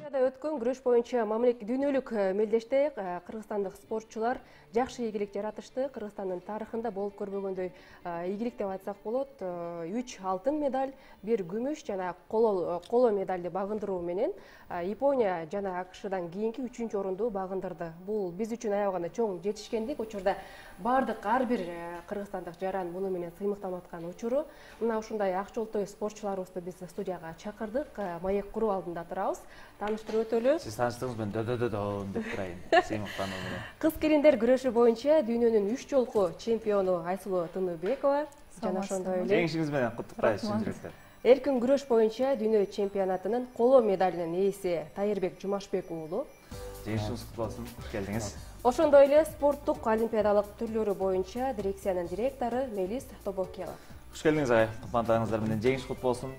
Түркияда өткөн күрөш боюнча дүйнөлүк мелдеште кыргызстандык спортчулар жакшы ийгилик жаратышты. Кыргызстандын тарыхында болуп көрбөгөндөй ийгилик деп айтсак болот. 3 алтын медаль, 1 күмүш жана коло медальды багындыруу менен Япония жана АКШдан кийинки 3-орунду багындырды. Бул биз үчүн аябаганда чоң жетишкендик. Учурда бардык ар бир кыргызстандык жаран муну менен сыймыктанып аткан учуру. Мына ушундай ак жолтой спортчуларыбызды биз студияга чакырдык. Маек куруу алдында турабыз. Таныштырып өтөлү. Сиз таныштыңыз, мен дөдө деп турайын. Сыймыктануу менен. Кыз келиндер күрөшү боюнча дүйнөнүн 3 жолку чемпиону Айсулуу Тыныбекова жана ошондой эле жеңишиңиз менен куттуктайбыз чын жүрөктөн. Эркин күрөш боюнча дүйнө чемпионатынын коло медалинин ээси Тайырбек Жумашбек уулу. Жеңишиңиз куттуу болсун. Кош келдиңиз. Ошондой эле спорттук олимпиадалык түрлөрү боюнча дирекциянын директору Мелис Тобокела. Кош келдиңиз агай. Кутмандыгыңыздар менен жеңиш куттуу болсун.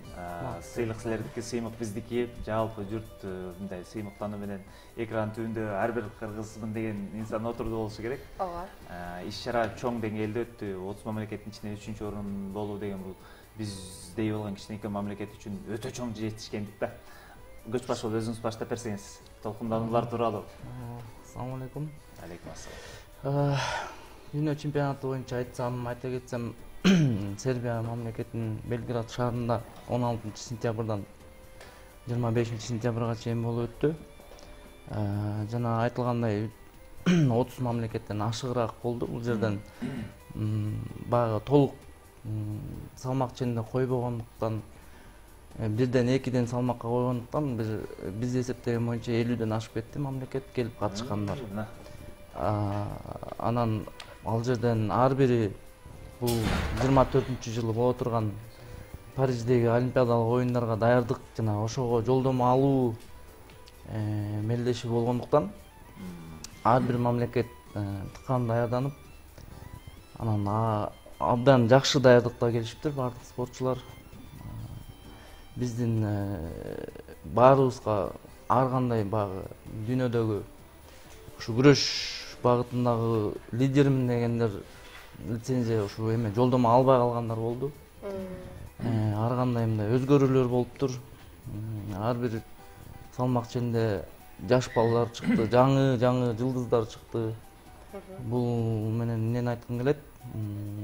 Сыйлык силердики, сыймык биздики. Жалпы журт мындай сыймыктануу менен экран түбүндө ар бир кыргызмын деген инсан отурду болушу керек. Ооба. Иш-чара чоң деңгээлде өттү. 30 мамлекеттин ичинен 3-орун болуу деген бул биздей болгон кичинекей мамлекет үчүн өтө чоң жетишкендик да. Көч баш болуп өзүңүз баштап берсеңиз, толкундануулар тууралуу. Ассаламу алейкум. Алейкум ассалам. Дүйнө чемпионаты боюнча айта кетсем, Сербия мамлекетинин Белград шаарында 16 сентябрдан 25 сентябрга чейин болуп өттү. Жана айтылгандай 30 мамлекеттен ашыгыраак болду. Бул жерден баягы толук салмак ченинде койбогондуктан, бирден экиден салмакка койгондуктан биз эсептеген боюнча 50ден ашып кетти мамлекет келип катышкандар. Анан ал жерден ар бири бул 24-жылы боло турган Париждеги олимпиадалык оюндарга даярдык жана ошого жолдомо алуу мелдеши болгондуктан ар бир мамлекет тыкан даярданып, анан абдан жакшы даярдыкта келишиптир бардык спортчулар. Биздин баарыбызга ар кандай баягы дүйнөдөгү ушу күрөш багытындагы лидермин дегендер лицензия ушу эме жолдомо албай калгандар болду. Ар кандай мындай өзгөрүүлөр болуптур. Ар бир салмак ченинде жаш балдар чыкты, жаңы жылдыздар чыкты. Бул менен эмнени айткым келет?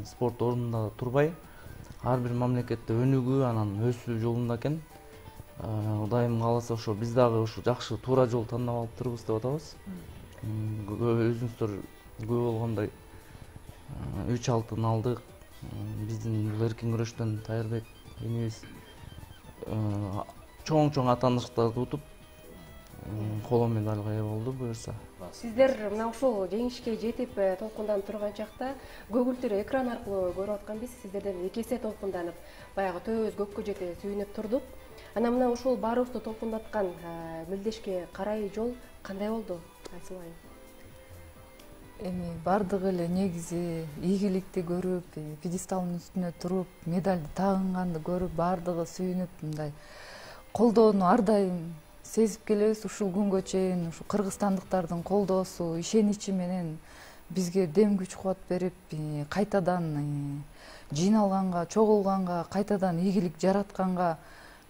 Спорт ордунда турбай, ар бир мамлекетте өнүгүү, анан өсүү жолунда экен. Кудайым кааласа ошо биз дагы ушу жакшы туура жол тандап алыптырбыз деп атабыз. Өзүңүздөр күбө болгондой 3 алтын алдык. Биздин бул эркин күрөштөн Тайырбек энебиз чоң атаныштарды утуп, коло медальга ээ болду буюрса. Сиздер мына ушул жеңишке жетип толкунданып турган чакта көгүлтүр экран аркылуу көрүп аткан биз сиздерден эки эсе толкунданып, баягы төбөбүз көккө жете сүйүнүп турдук. Анан мына ушул баарыбызды толкундаткан мелдешке карай жол кандай болду? Айсулайым. Эми бардыгы эле негизи ийгиликти көрүп, пьедесталдын үстүнө туруп, медальды тагынганды көрүп, бардыгы сүйүнүп, мындай колдоону ар дайым сезип келебиз. Ушул күнгө чейин ушу кыргызстандыктардын колдоосу, ишеничи менен бизге дем күч кубат берип, кайтадан жыйналганга, чогулганга, кайтадан ийгилик жаратканга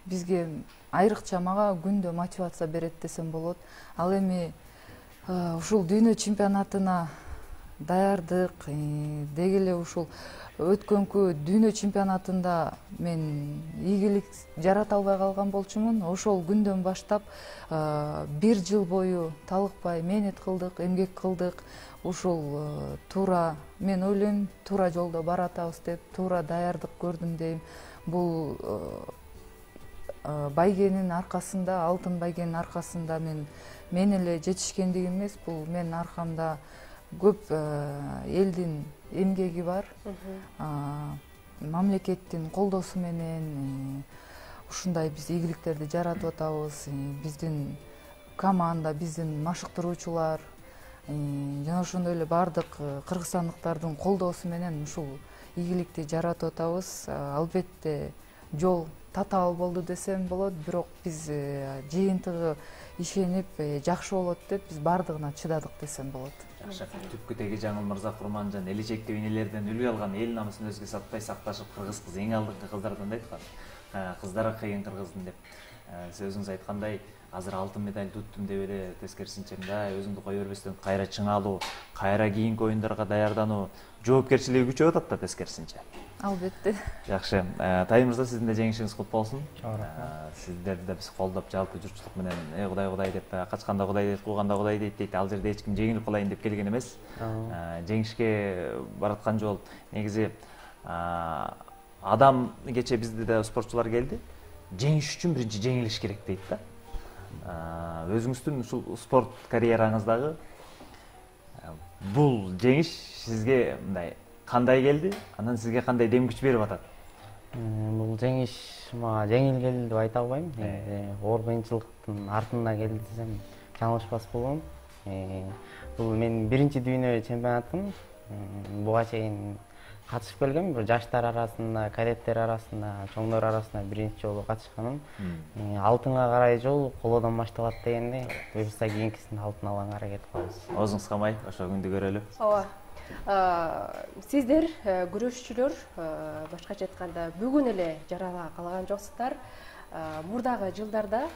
бизге айрыкча мага күндө мотивация берет десем болот. Ал эми ушул дүйнө чемпионатына даярдык, деги эле ушул өткөнкү дүйнө чемпионатында мен ийгилик жарата албай калган болчумун. Ошол күндөн баштап 1 жыл бою талыкпай мээнет кылдык, эмгек кылдык. Ушул туура, мен ойлойм, туура жолдо баратабыз деп, туура даярдык көрдүм дейм. Бул байгенин аркасында, алтын байгенин аркасында мен эле жетишкендигим эмес, бул менин аркамда көп элдин эмгеги бар. Мамлекеттин колдоосу менен ушундай биз ийгиликтерди жаратып атабыз. Биздин команда, биздин машыктыруучулар жана ошондой эле бардык кыргызстандыктардын колдоосу менен ушул ийгиликти жаратып атабыз. Албетте жол татаал болду десем болот, бирок биз жыйынтыгы ишенип жакшы болот деп биз бардыгына чыдадык десем болот. Жакшы. Түпкү теги Жаңыл Мырза Курманжан эле чектүү энелерден үлгү алган эл намысын өзгө сатпай сакташып, кыргыз кызы эң алдыңкы кыздардан да айткан. кыздары кыйын кыргыздын деп. Сиз өзүңүз айткандай, азыр алтын медаль туттум деп эле тескерисинче мындай өзүңдү кое бербестен кайра чыңалуу, кайра кийинки оюндарга даярдануу жоопкерчилиги күчөп атат да тескерисинче. Албетте. Жакшы. Тайым мырза, сиздин да жеңишиңиз куту болсун. Сиздерди да биз колдоп, жалпы журтчулук менен Кудай деп, качканда Кудай дейт, кууганда Кудай дейт. Ал жерде эч ким жеңилип калайын деп келген эмес. Жеңишке бараткан жол негизи адам, кече бизде да спортчулар келди. Жеңиш үчүн биринчи жеңилиш керек дейт да. Өзүңүздүн ушул спорт карьераңыздагы бул жеңиш сизге мындай кандай келди? Андан сизге кандай дем күч берип атат? Бул жеңиш мага жеңил келди деп айта албайм. Оор кыйынчылыктын артында келди десем жаңылышпас болом. Бул менин биринчи дүйнө чемпионатым. Буга чейин катышып келгем, бир жаштар арасында, кадеттер арасында, чоңдор арасында биринчи жолу катышканым. Алтынга карай жол колодон башталат дегенде, буюрса кийинкисинде алтын алганга аракет кылабыз. Оозуңуз камай, ошо күндү көрөлү. Ооба. Сиздер күрөшчүлөр башкача айтканда бүгүн эле жарала калган жоксуздар. Мурдагы жылдарда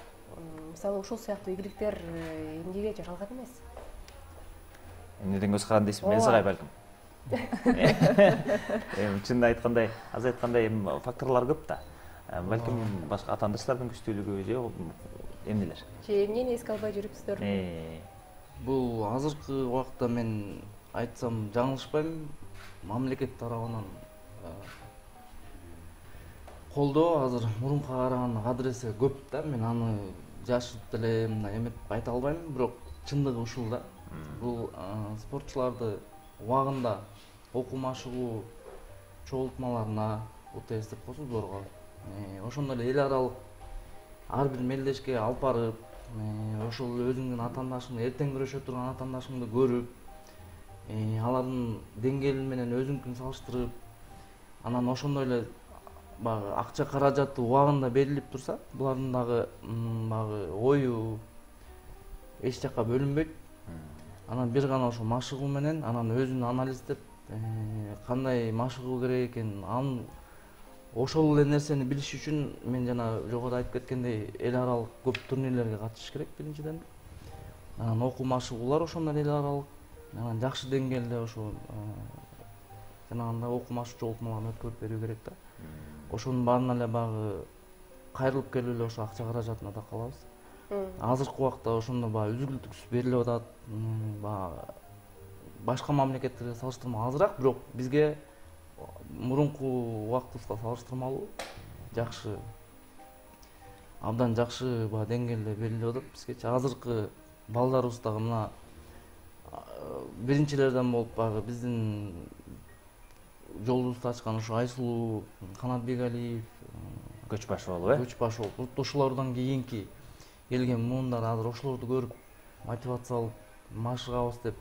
мисалы ушул сыяктуу ийгиликтер эмнеге жаралган эмес? Эмнеден көз каранды дейсизби? Мен сагай балким. Чынын айткандай, аз айткандай факторлор көп да. Балким башка атаандаштардын күчтүүлүгү же эмнелер? Же эмнени эске албай жүрүпсүздөр? Бул азыркы убакта мен айтсам жаңылышпайм, мамлекет тарабынан колдоо азыр мурунка караганда кадыресе көп да. Мен аны жашып деле мындай эметип айта албайм, бирок чындыгы ушул да. Бул спортчуларды убагында окуу машыгуу чогултмаларына, УТС деп коебуз борго. Ошондой эле эл аралык ар бир мелдешке алып барып, ошол өзүңдүн атаандашыңды, эртең күрөшө турган атаандашыңды көрүп, алардын деңгээли менен өзүңкүн салыштырып, анан ошондой эле баягы акча каражаты убагында берилип турса, булардын дагы баягы ою эч жакка бөлүнбөйт. Анан бир гана ошо машыгуу менен, анан өзүн анализдеп, кандай машыгуу керек экенин, анын ошол эле нерсени билиш үчүн мен жана жогоруда айтып кеткендей эл аралык көп турнирлерге катышыш керек биринчиден. Анан окуу машыгуулар ошондой эл аралык, анан жакшы деңгээлде ошо жанагындай окуу машыгуу чогултмаларын өткөрүп берүү керек да. Ошонун баарына эле баягы кайрылып келип эле ошо акча каражатына да калабыз. Азыркы убакта ошондо баягы үзгүлтүксүз берилип атат. Баягы башка мамлекеттерге салыштырмалуу азыраак, бирок бизге мурунку убактыбызга салыштырмалуу жакшы, абдан жакшы баягы деңгээлде берилип атат бизгечи. Азыркы балдарыбыз дагы мына биринчилерден болуп баягы биздин жолубузду ачкан ушу Айсулуу, Канат Бегалиев, Көчбашов, Көчбашов, ошолордон кийинки келген муундар азыр ошолорду көрүп мотивация алып машыгабыз деп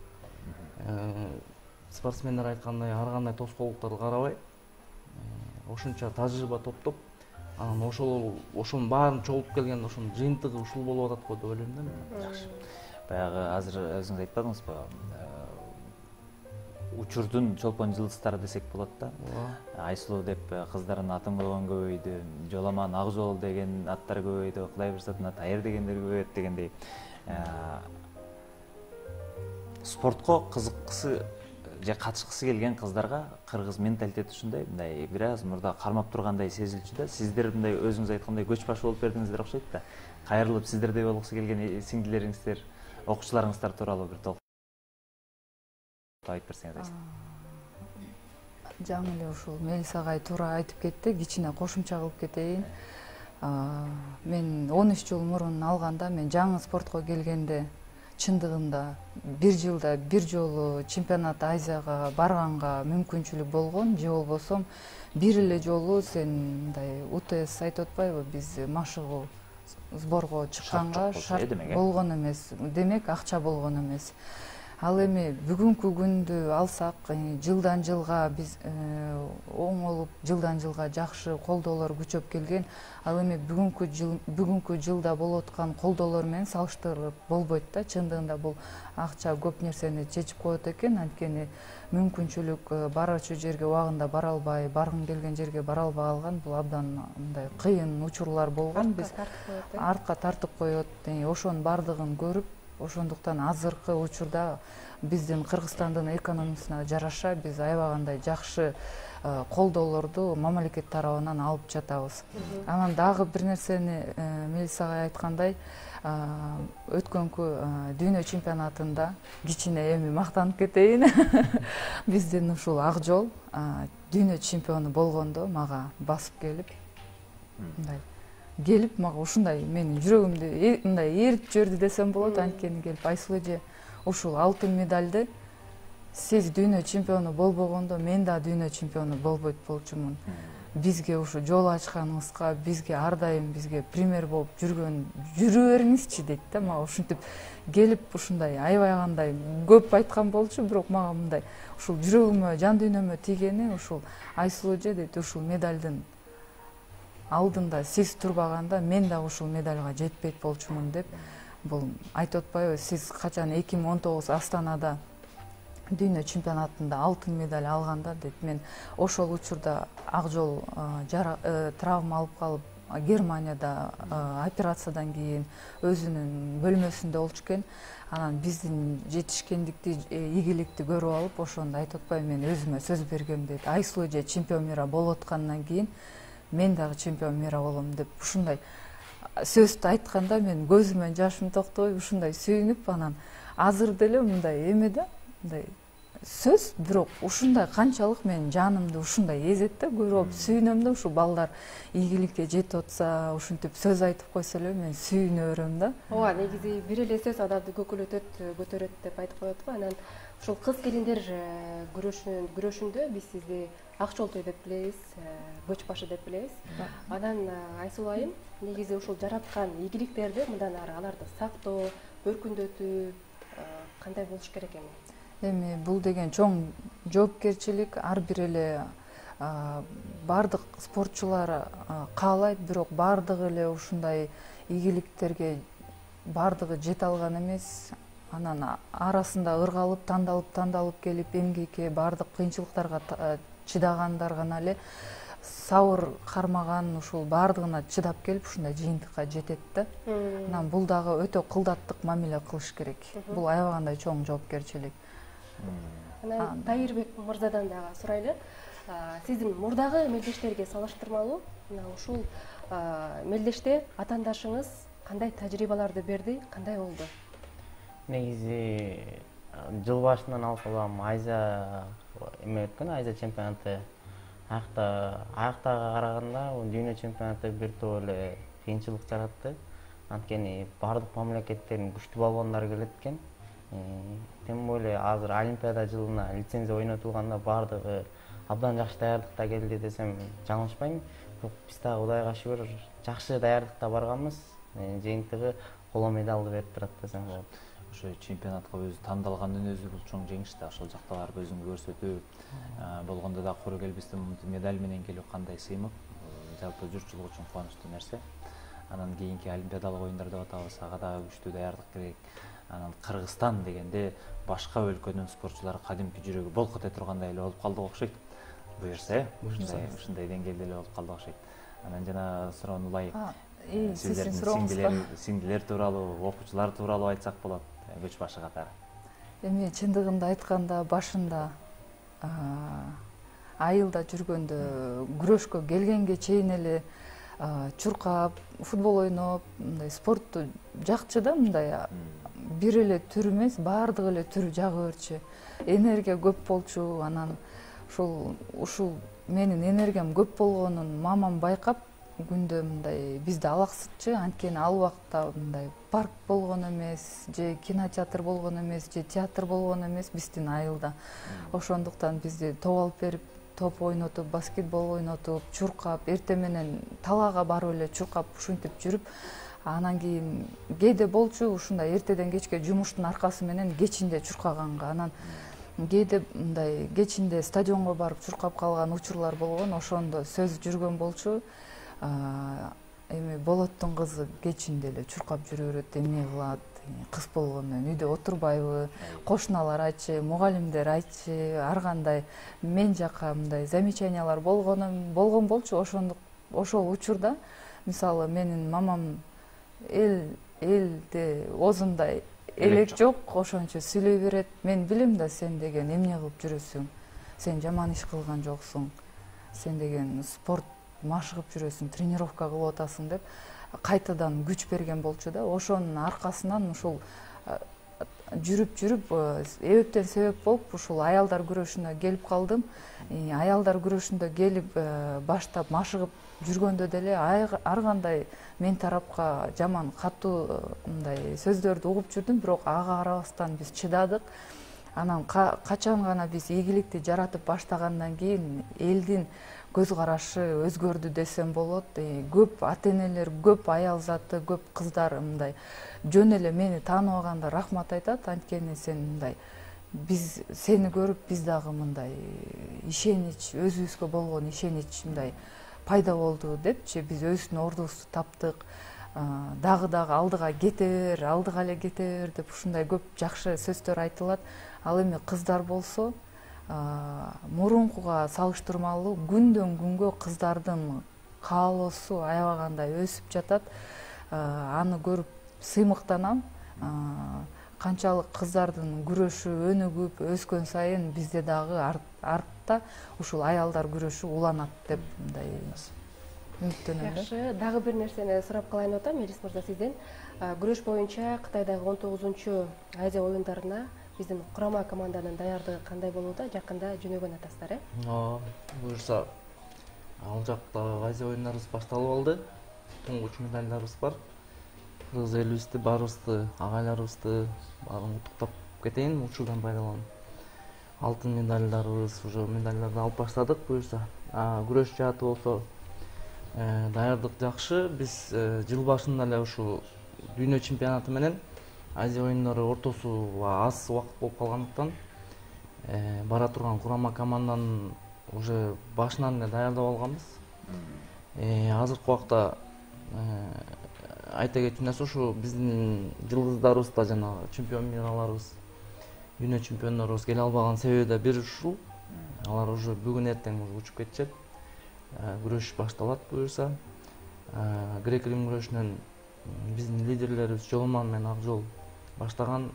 спортсмендер айткандай ар кандай тоскоолдуктарды карабай ошонча тажрыйба топтоп, анан ошонун баарын чогултуп келгенде ошонун жыйынтыгы ушул болуп атат го деп ойлойм да мен. Жакшы. Баягы азыр өзүңүз айтпадыңызбы? Учурдун чолпон жылдыздары десек болот да. Айсулуу деп кыздардын атын койгон көбөйдү, Жоламан, Акжол деген аттар көбөйдү, Кудай бурсатын аты Айыр дегендер көбөйөт дегендей. Спортко кызыккысы же катышкысы келген кыздарга кыргыз менталитети ушундай, мындай бир аз мурда кармап тургандай сезилчү да. Сиздер мындай өзүңүз айткандай көчбаш болуп бердиңиздер окшойт да. Кайрылып сиздердей болгусу келген сиңдилериңиздер, окуучуларыңыздар тууралуу бир толук айтып берсеңиз. Жаңы эле ушул Мелис агай туура айтып кетти, кичине кошумча кылып кетейин. Мен 13 жыл мурун алганда, мен жаңы спортко келгенде чындыгында бир жылда бир жолу чемпионат Азияга барганга мүмкүнчүлүк болгон, же болбосо бир эле жолу сен мындай УТС айтып атпайбы, биз машыгуу сборго чыкканга шарт болгон эмес, демек акча болгон эмес. Ал эми бүгүнкү күндү алсак, жылдан жылга биз оңолуп, жылдан жылга жакшы колдоолор күчөп келген. Ал эми бүгүнкү жылда болуп аткан колдоолор менен салыштырып болбойт да. Чындыгында бул акча көп нерсени чечип коет экен. Анткени мүмкүнчүлүк барачу жерге убагында бара албай, баргың келген жерге бара албай калган, бул абдан мындай кыйын учурлар болгон. Биз артка тартып коет. Ошонун бардыгын көрүп, ошондуктан азыркы учурда биздин Кыргызстандын экономикасына жараша биз аябагандай жакшы колдоолорду мамлекет тарабынан алып жатабыз. Анан дагы бир нерсени Мелиса агай айткандай, өткөнкү дүйнө чемпионатында кичине эми мактанып кетейин. Биздин ушул Ак Жол дүйнө чемпиону болгондо мага басып келип, мындай мага ушундай менин жүрөгүмдү мындай ээритип жиберди десем болот. Анткени келип, Айсулу эже, ушул алтын медалды сиз дүйнө чемпиону болбогондо мен да дүйнө чемпиону болбойт болчумун. Бизге ушу жол ачканыңызга, бизге ар дайым бизге пример болуп жүрө бериңизчи дейт да. Мага ушинтип келип ушундай аябай кандай көп айткан болчу, бирок мага мындай ушул жүрөгүмө, жан дүйнөмө тийгени ушул Айсулу эже дейт, ушул медалдын алдында сиз турбаганда мен да ушул медальга жетпейт болчумун деп. Бул айтып атпайбы, сиз качан 2019 Астанада дүйнө чемпионатында алтын медаль алганда дейт, мен ошол учурда Ак Жол травма алып калып Германияда операциядан кийин өзүнүн бөлмөсүндө болчу экен. Анан биздин жетишкендикти, ийгиликти көрүп алып, ошондо айтып атпайбы, мен өзүмө сөз бергем дейт. Айсулу эже чемпион мира болуп аткандан кийин мен дагы чемпион мира болом деп ушундай сөздү айтканда мен көзүмөн жашым токтобой ушундай сүйүнүп, анан азыр деле мындай эме да, мындай сөз, бирок ушундай канчалык менин жанымды ушундай эзет да, көрүп алып сүйүнөм да. Ушу балдар ийгиликке жетип атса, ушинтип сөз айтып койсо эле мен сүйүнө берем да. Ооба, негизи бир эле сөз адамды көкөлөтөт, көтөрөт деп айтып коет го. Анан ушул кыз келиндер күрөшүндө биз сизди Ак Жолтой деп билебиз, көч башы деп билебиз. Анан Айсулу айым, негизи ушул жараткан ийгиликтерди мындан ары аларды сактоо, өркүндөтүү кандай болуш керек эми? Эми бул деген чоң жоопкерчилик. Ар бир эле бардык спортчулар каалайт, бирок бардыгы эле ушундай ийгиликтерге бардыгы жете алган эмес. Анан арасында ыргалып, тандалып келип, эмгекке, бардык кыйынчылыктарга чыдагандар гана эле сабыр кармаган, ушул бардыгына чыдап келип ушундай жыйынтыкка жетет да. Анан бул дагы өтө кылдаттык мамиле кылыш керек. Бул аябагандай чоң жоопкерчилик. Анан Тайырбек мырзадан дагы сурайлы. Сиздин мурдагы мелдештерге салыштырмалуу мына ушул мелдеште атаандашыңыз кандай тажрыйбаларды берди, кандай болду? Негизи жыл башынан алсам Айза эме өткөн, Айза чемпионаты аяктага караганда дүйнө чемпионаты бир топ эле кыйынчылык жаратты. Анткени бардык мамлекеттердин күчтүү балбандар келет экен. Тем более азыр Олимпиада жылына лицензия ойнотулганда бардыгы абдан жакшы даярдыкта келди десем жаңылышпайм. Бирок биз дагы Кудайга шүгүр жакшы даярдыкта барганбыз. Жыйынтыгы коло медалды берип турат десем болот. Ошо чемпионатка өзү тандалгандын өзү бул чоң жеңиш да. Ошол жакта барып өзүңдү көрсөтүү болгондо да куру келбестен медаль менен келүү кандай сыймык. Жалпы журтчулук үчүн кубанычтуу нерсе. Анан кийинки олимпиадалык оюндар деп атабыз, ага дагы күчтүү даярдык керек. Анан Кыргызстан дегенде башка өлкөнүн спортчулары кадимки жүрөгү болк эте тургандай эле болуп калдык окшойт. Буюрса, ушундай деңгээлде эле болуп калдык окшойт. Анан жана суроону улай сиздердин сиңдилер тууралуу, окуучулар тууралуу айтсак болот, көч башы катары. Эми чындыгында айтканда башында айылда жүргөндө күрөшкө келгенге чейин эле чуркап, футбол ойноп, мындай спортту жакчы да, мындай бир эле түр эмес, баардык эле түр жагы берчү. Энергия көп болчу. Анан ушул менин энергиям көп болгонун мамам байкап, күндө мындай бизде алаксытчы, анткени ал убакта мындай парк болгон эмес, же кинотеатр болгон эмес, же театр болгон эмес биздин айылда. Ошондуктан бизди топ алып берип, топ ойнотуп, баскетбол ойнотуп, чуркап, эртең менен талаага барып эле чуркап ушинтип жүрүп, Анан кийин кээде болчу ушундай эртеден кечке жумуштун аркасы менен кечинде чуркаганга. Анан кээде мындай кечинде стадионго барып чуркап калган учурлар болгон. Ошондо сөз жүргөн болчу. Эми Болоттун кызы кечинде эле чуркап жүрө берет, эмне кылат? Кыз болгондон үйдө отурбайбы? Кошуналар айтчы, мугалимдер айтчы, ар кандай мен жака мындай замечаниялар болгон болчу. Ошол учурда мисалы менин мамам элде оозундай элек жок, ошончо сүйлөй берет. Мен билем да сен деген эмне кылып жүрөсүң? Сен жаман иш кылган жоксуң. Сен деген спорт машыгып жүрөсүң, тренировка кылып атасың деп кайтадан күч берген болчу да. Ошонун аркасынан ушул жүрүп эбептен себеп болуп ушул аялдар күрөшүнө келип калдым. Аялдар күрөшүндө келип баштап машыгып жүргөндө деле ар кандай мен тарапка жаман катуу мындай сөздөрдү угуп жүрдүм, бирок ага карабастан биз чыдадык. Анан качан гана биз ийгиликти жаратып баштагандан кийин элдин көз карашы өзгөрдү десем болот. Көп ата-энелер, көп аял заты, көп кыздар мындай жөн эле мени тааныбаганда рахмат айтат. Анткени сен мындай биз сени көрүп биз дагы мындай ишенич, өзүбүзгө болгон ишенич мындай пайда болду депчи, биз өзүбүздүн ордубузду таптык. Дагы алдыга кете бер деп ушундай көп жакшы сөздөр айтылат. Ал эми кыздар болсо мурункуга салыштырмалуу күндөн күнгө кыздардын каалоосу аябагандай өсүп жатат. Аны көрүп сыймыктанам. Канчалык кыздардын күрөшү өнүгүп өскөн сайын бизде дагы артта ушул аялдар күрөшү уланат деп мындай үмүттөнөм. Жакшы, дагы бир нерсени сурап калайын деп атам, Элис мырза, сизден. Күрөш боюнча Кытайдагы 19-чу Азия оюндарына биздин курама команданын даярдыгы кандай болууда? Жакында жөнөгөн атасыздар, Буюрса, ал жакта Азия оюндарыбыз башталып алды. Туңгуч медалдарыбыз бар. Кыргыз элибизди, баарыбызды, агайларыбызды баарын куттуктап кетейин учурдан пайдаланып. Алтын медалдарыбыз, уже медалдарды алып баштадык буюрса. Күрөш жааты болсо даярдык жакшы. Биз жыл башында эле ушул дүйнө чемпионаты менен Азия оюндары ортосу аз убакыт болуп калгандыктан бара турган курама команданын уже башынан эле даярдап алганбыз. Азыркы убакта айта кетчү нерсе ушу биздин жылдыздарыбыз да жанагы чемпион мираларыбыз, дүйнө чемпиондорубуз келе албаган себеби да бир ушул. Алар уже бүгүн эртең учуп кетишет. Күрөш башталат буюрса. Грек-рим күрөшүнөн биздин лидерлерибиз Жоломан менен Акжол баштаган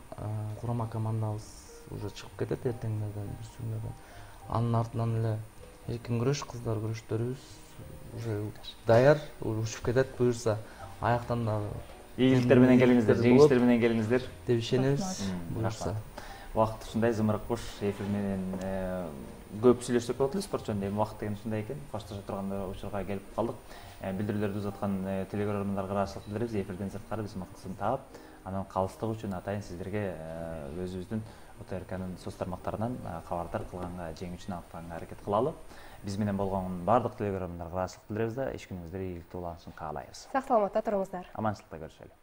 курама командабыз уже чыгып кетет эртеңдерден, бүрсүгүндөрдөн. Анын артынан эле эркин күрөш, кыздар күрөштөрүбүз уже даяр, учуп кетет буюрса. Аяктан дагы ийгиликтер менен келиңиздер, жеңиштер менен келиңиздер деп ишенебиз буюрса. Убакыт ушундай, Зымырык Куш эфир менен көп сүйлөшсөк болот эле спорт жөнүндө. Эми убакыт деген ушундай экен. Коштошо турганда учурга келип калдык. Билдирүүлөрдү узаткан телекөрөрмандарга ыраазычылык билдиребиз. Эфирден сырткары биз мыкты таап, анан калыстык үчүн атайын сиздерге өзүбүздүн ОТРКнын соц тармактарынан кабардар кылганга, жеңүү үчүн аныктаганга аракет кылалы. Биз менен болгон бардык телекөрөрмандарга ыраазычылык билдиребиз да, иш күнүңүздөр ийгиликтүү уланышын каалайбыз. Сак саламатта туруңуздар. Аманчылыкта көрүшөлү.